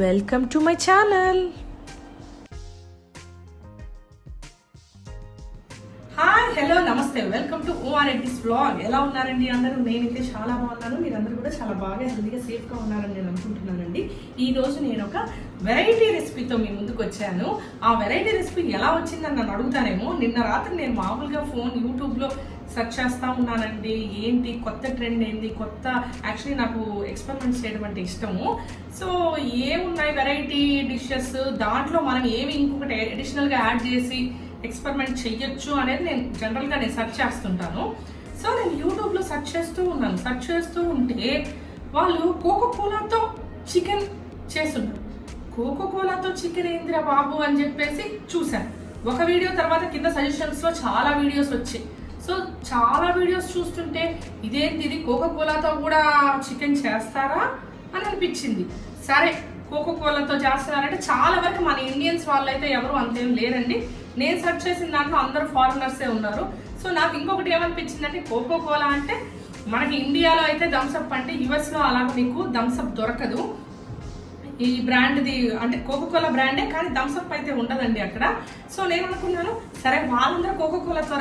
Welcome to my channel. Hi, hello, నమస్తే, welcome to ఓఆర్ఎడ్డిస్ vlog. ఎలా ఉన్నారండి అందరూ? నేనైతే చాలా బాగున్నాను. మీరందరూ కూడా చాలా బాగా హెల్తీగా సేఫ్గా ఉన్నారని నేను అనుకుంటున్నానండి. ఈ రోజు నేను ఒక వెరైటీ రెసిపీతో మీ ముందుకు వచ్చాను. ఆ వెరైటీ రెసిపీ ఎలా వచ్చిందని నన్ను అడుగుతానేమో. నిన్న రాత్రి నేను మామూలుగా యూట్యూబ్లో సెర్చ్ చేస్తూ ఉన్నానండి. ఏంటి కొత్త ట్రెండ్ ఏంది, కొత్త యాక్చువల్లీ నాకు ఎక్స్పెరిమెంట్స్ చేయడం అంటే ఇష్టము. సో ఏమున్నాయి వెరైటీ డిషెస్, దాంట్లో మనం ఏమి ఇంకొకటి అడిషనల్గా యాడ్ చేసి ఎక్స్పెరిమెంట్ చెయ్యొచ్చు అనేది నేను జనరల్గా సెర్చ్ చేస్తుంటాను. సో నేను యూట్యూబ్లో సెర్చ్ చేస్తూ ఉంటే వాళ్ళు కోకోకోలాతో చికెన్ చేస్తున్నారు. కోకోకోలాతో చికెన్ ఏందిరా బాబు అని చెప్పేసి చూశాను. ఒక వీడియో తర్వాత కింద సజెషన్స్లో చాలా వీడియోస్ వచ్చాయి. సో చాలా వీడియోస్ చూస్తుంటే ఇదేంటి, ఇది కోకోకోలాతో కూడా చికెన్ చేస్తారా అని అనిపించింది. సరే, కోకోకోలాతో చేస్తున్నారంటే చాలా వరకు మన ఇండియన్స్ వాళ్ళైతే ఎవరు అంతేం లేరండి. నేను సెర్చ్ చేసిన దాంట్లో అందరూ ఫారినర్సే ఉన్నారు. సో నాకు ఇంకొకటి ఏమనిపించిందంటే, కోకోకోలా అంటే మనకి ఇండియాలో అయితే థమ్స్అప్ అంటే యుఎస్లో అలాగ మీకు థమ్స్అప్ దొరకదు. ఈ బ్రాండ్ది అంటే కోకోకోలా బ్రాండే, కానీ థమ్స్అప్ అయితే ఉండదండి అక్కడ. సో నేను అనుకున్నాను, సరే వాళ్ళందరూ కోకోకోలాతో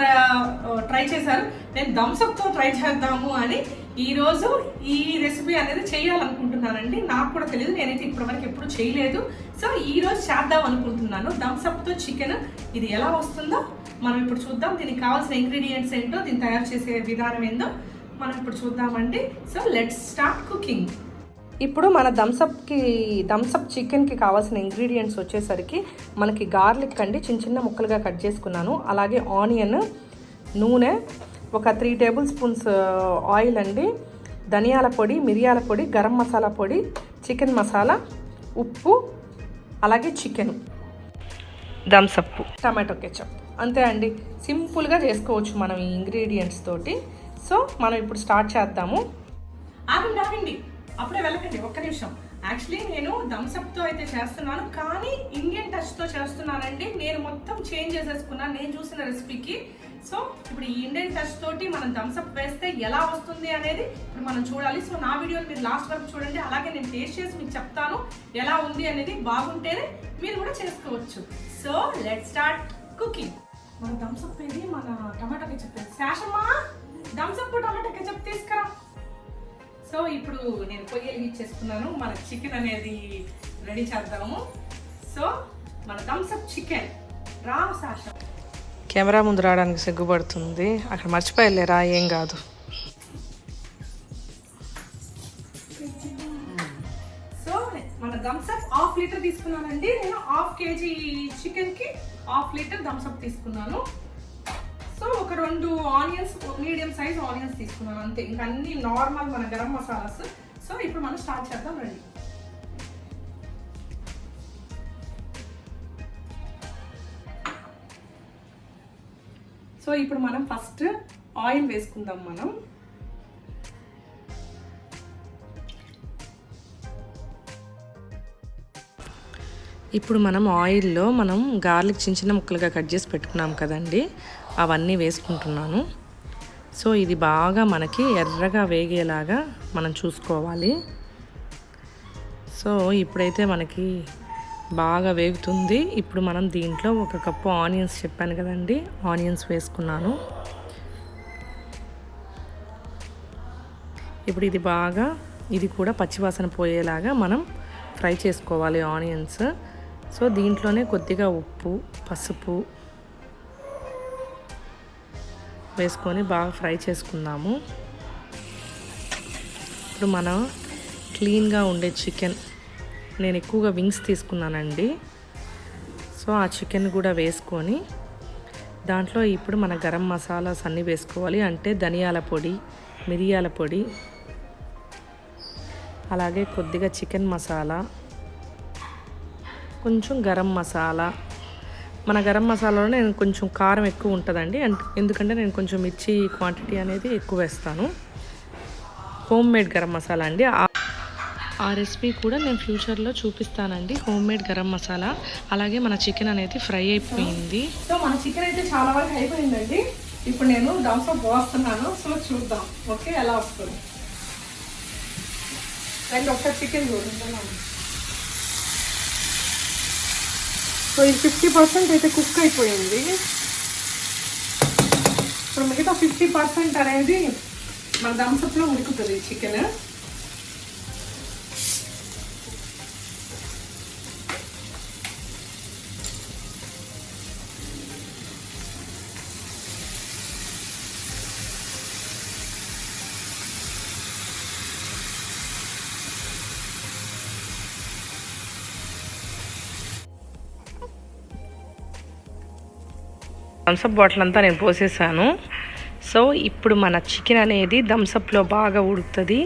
ట్రై చేశారు, నేను థమ్స్అప్తో ట్రై చేద్దాము అని ఈరోజు ఈ రెసిపీ అనేది చేయాలనుకుంటున్నానండి. నాకు కూడా తెలియదు, నేనైతే ఇప్పటివరకు ఎప్పుడు చేయలేదు. సో ఈరోజు చేద్దాం అనుకుంటున్నాను థమ్స్అప్తో చికెన్. ఇది ఎలా వస్తుందో మనం ఇప్పుడు చూద్దాం. దీనికి కావాల్సిన ఇంగ్రీడియంట్స్ ఏంటో, దీన్ని తయారు చేసే విధానం ఏందో మనం ఇప్పుడు చూద్దామండి. So let's start cooking. ఇప్పుడు మన థమ్స్అప్ చికెన్కి కావాల్సిన ఇంగ్రీడియంట్స్ వచ్చేసరికి మనకి గార్లిక్ అండి, చిన్న చిన్న ముక్కలుగా కట్ చేసుకున్నాను. అలాగే ఆనియన్, నూనె, ఒక 3 టేబుల్ స్పూన్స్ ఆయిల్ అండి, ధనియాల పొడి, మిరియాల పొడి, గరం మసాలా పొడి, చికెన్ మసాలా, ఉప్పు, అలాగే చికెన్, థమ్స్అప్, టమాటో కెచప్. అంతే అండి, సింపుల్గా చేసుకోవచ్చు మనం ఈ ఇంగ్రీడియంట్స్ తోటి. సో మనం ఇప్పుడు స్టార్ట్ చేద్దాము. ఆగండి, అప్పుడే వెళ్ళకండి, ఒక్క నిమిషం. యాక్చువల్లీ నేను థమ్స్అప్తో అయితే చేస్తున్నాను, కానీ ఇండియన్ టచ్తో చేస్తున్నానండి. నేను మొత్తం చేంజ్ చేసేసుకున్నాను నేను చూసిన రెసిపీకి. సో ఇప్పుడు ఈ ఇండియన్ టచ్ తోటి మనం థమ్స్అప్ వేస్తే ఎలా వస్తుంది అనేది ఇప్పుడు మనం చూడాలి. సో నా వీడియోని మీరు లాస్ట్ వరకు చూడండి. అలాగే నేను టేస్ట్ చేసి మీకు చెప్తాను ఎలా ఉంది అనేది. బాగుంటేనే మీరు కూడా చేసుకోవచ్చు. So let's start cooking. మన థమ్స్అప్ ఏది, మన టమాటో కెచప్ ఏది? శాషమ్మా, థమ్స్అప్ టమాటో కెచప్ తీసుకురా. సో ఇప్పుడు నేను పొయ్యి వెలిగించేసుకున్నాను. మన చికెన్ అనేది రెడీ చేద్దాము. సో మన థమ్స్అప్ చికెన్ రా. శాష కెమెరా ముందు రావడానికి సిగ్గుపడుతుంది, అక్కడ మర్చిపోయలేరా, ఏం కాదు. సో మన థమ్స్అప్ 1/2 లీటర్ తీసుకున్నానండి. నేను 1/2 కేజీ చికెన్కి 1/2 లీటర్ థమ్స్అప్ తీసుకున్నాను. సో ఒక 2 ఆనియన్స్, మీడియం సైజ్ ఆనియన్స్ తీసుకున్నాను, అంతే. ఇంకా అన్ని నార్మల్ మన గరం మసాలాస్. సో ఇప్పుడు మనం స్టార్ట్ చేద్దాం. రెడీ. సో ఇప్పుడు మనం ఫస్ట్ ఆయిల్ వేసుకుందాం. మనం ఇప్పుడు ఆయిల్లో మనం గార్లిక్ చిన్న చిన్న ముక్కలుగా కట్ చేసి పెట్టుకున్నాం కదండి, అవన్నీ వేసుకుంటున్నాను. సో ఇది బాగా మనకి ఎర్రగా వేగేలాగా మనం చూసుకోవాలి. సో ఇప్పుడైతే మనకి బాగా వేగుతుంది. ఇప్పుడు మనం దీంట్లో 1 కప్పు ఆనియన్స్ చెప్పాను కదండి, ఆనియన్స్ వేసుకున్నాను. ఇప్పుడు ఇది కూడా పచ్చివాసన పోయేలాగా మనం ఫ్రై చేసుకోవాలి ఆనియన్స్. సో దీంట్లోనే కొద్దిగా ఉప్పు, పసుపు వేసుకొని బాగా ఫ్రై చేసుకుందాము. ఇప్పుడు మనం క్లీన్గా ఉండే చికెన్, నేను ఎక్కువగా వింగ్స్ తీసుకున్నానండి. సో ఆ చికెన్ కూడా వేసుకొని దాంట్లో ఇప్పుడు మన గరం మసాలాస్ అన్నీ వేసుకోవాలి. అంటే ధనియాల పొడి, మిరియాల పొడి, అలాగే కొద్దిగా చికెన్ మసాలా, కొంచెం గరం మసాలా. మన గరం మసాలాలో నేను కొంచెం కారం ఎక్కువ ఉంటుందండి, ఎందుకంటే నేను కొంచెం మిర్చి క్వాంటిటీ అనేది ఎక్కువ వేస్తాను. హోమ్ మేడ్ గరం మసాలా అండి. ఆ రెసిపీ కూడా నేను ఫ్యూచర్లో చూపిస్తానండి, హోమ్ మేడ్ గరం మసాలా. అలాగే మన చికెన్ అనేది ఫ్రై అయిపోయింది. సో మన చికెన్ అయితే చాలా వరకు అయిపోయిందండి. ఇప్పుడు నేను థమ్స్అప్ పోస్తున్నాను. సో చూద్దాం ఓకే ఎలా వస్తుంది. ఒకసారి చికెన్ చూడండి. సో ఇది 50% అయితే కుక్ అయిపోయింది. ఇప్పుడు మిగతా 50% అనేది మన థమ్సప్లో ఉడుకుతుంది చికెన్. థమ్సప్ బాటిల్ అంతా నేను పోసేసాను. సో ఇప్పుడు మన చికెన్ అనేది థమ్సప్లో బాగా ఉడుకుతుంది.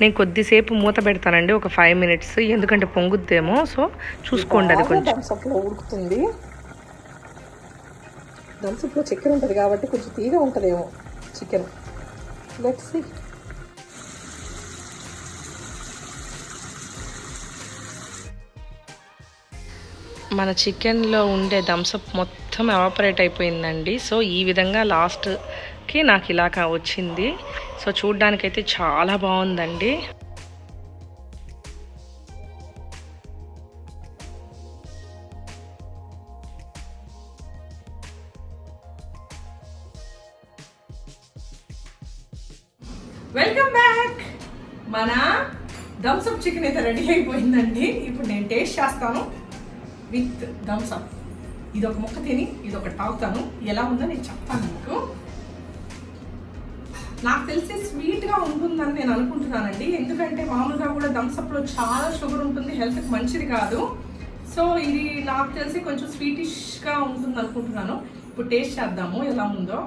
నేను కొద్దిసేపు మూత పెడతానండి, ఒక 5 minutes, ఎందుకంటే పొంగుద్దేమో. సో చూసుకోండి, అది కొంచెం థమ్సప్లో ఉడుకుతుంది. థమ్సప్లో చికెన్ ఉంటుంది కాబట్టి కొంచెం తీగా ఉంటుందేమో చికెన్. Let's see. మన చికెన్లో ఉండే థమ్సప్ మొత్తం ఎవాపరేట్ అయిపోయిందండి. సో ఈ విధంగా లాస్ట్కి నాకు ఇలాగా వచ్చింది. సో చూడ్డానికైతే చాలా బాగుందండి. Welcome back. మన థమ్సప్ చికెన్ అయితే రెడీ అయిపోయిందండి. ఇప్పుడు నేను టేస్ట్ చేస్తాను విత్ థమ్సప్. ఇదొక ముక్క తిని ఇదొక తాగుతాను. ఎలా ఉందో నేను చెప్తాను మీకు. నాకు తెలిసి స్వీట్గా ఉంటుందని నేను అనుకుంటున్నానండి, ఎందుకంటే మామూలుగా కూడా థమ్సప్లో చాలా షుగర్ ఉంటుంది, హెల్త్కి మంచిది కాదు. సో ఇది నాకు తెలిసి కొంచెం స్వీటిష్గా ఉంటుంది అనుకుంటున్నాను. ఇప్పుడు టేస్ట్ చేద్దాము ఎలా ఉందో.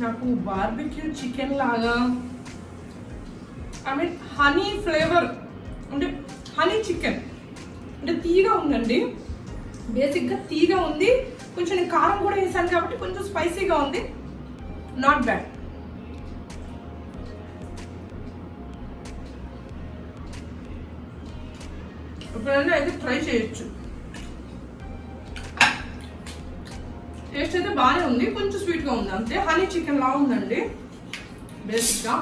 నాకు బార్బిక్యూ చికెన్ లాగా, ఐ మీన్ హనీ ఫ్లేవర్, అంటే హనీ చికెన్ అంటే తీగా ఉందండి. బేసిక్గా తీగా ఉంది. కొంచెం నేను కారం కూడా వేసాను కాబట్టి కొంచెం స్పైసీగా ఉంది. Not bad. ఎప్పుడైనా అయితే ట్రై చేయొచ్చు. టేస్ట్ అయితే బాగానే ఉంది, కొంచెం స్వీట్గా ఉంది అంతే. హనీ చికెన్ లా ఉందండి బేసిక్గా.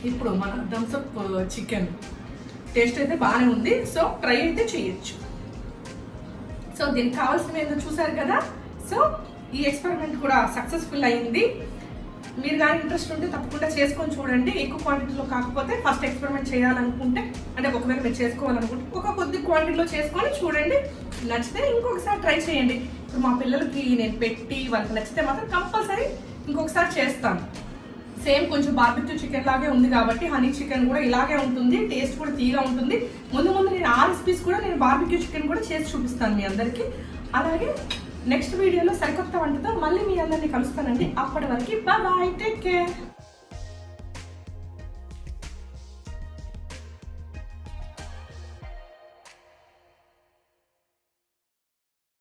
ఇప్పుడు మన థమ్సప్ చికెన్ టేస్ట్ అయితే బాగానే ఉంది. సో ట్రై అయితే చేయొచ్చు. సో దీనికి కావాల్సినవి ఏంటో చూసారు కదా. సో ఈ ఎక్స్పెరిమెంట్ కూడా సక్సెస్ఫుల్ అయింది. మీరు కానీ ఇంట్రెస్ట్ ఉంటే తప్పకుండా చేసుకొని చూడండి. ఎక్కువ క్వాంటిటీలో కాకపోతే ఫస్ట్ ఎక్స్పెరిమెంట్ చేయాలనుకుంటే, అంటే ఒకవేళ మీరు చేసుకోవాలనుకుంటే ఒక కొద్ది క్వాంటిటీలో చేసుకొని చూడండి. నచ్చితే ఇంకొకసారి ట్రై చేయండి. ఇప్పుడు మా పిల్లలకి నేను పెట్టి వాళ్ళకి నచ్చితే మాత్రం కంపల్సరీ ఇంకొకసారి చేస్తాను. సేమ్ కొంచెం బార్బిక్యూ చికెన్ లాగే ఉంది కాబట్టి హనీ చికెన్ కూడా ఇలాగే ఉంటుంది, టేస్ట్ కూడా తీగా ఉంటుంది. ముందు నేను ఆ రెసిపీస్ కూడా నేను బార్బిక్యూ చికెన్ కూడా చేసి చూపిస్తాను మీ అందరికీ. అలాగే నెక్స్ట్ వీడియోలో సరికొత్త వంటతో మళ్ళీ మీ అందరినీ కలుస్తానండి. అప్పటి వరకు బాయ్, టేక్ కేర్.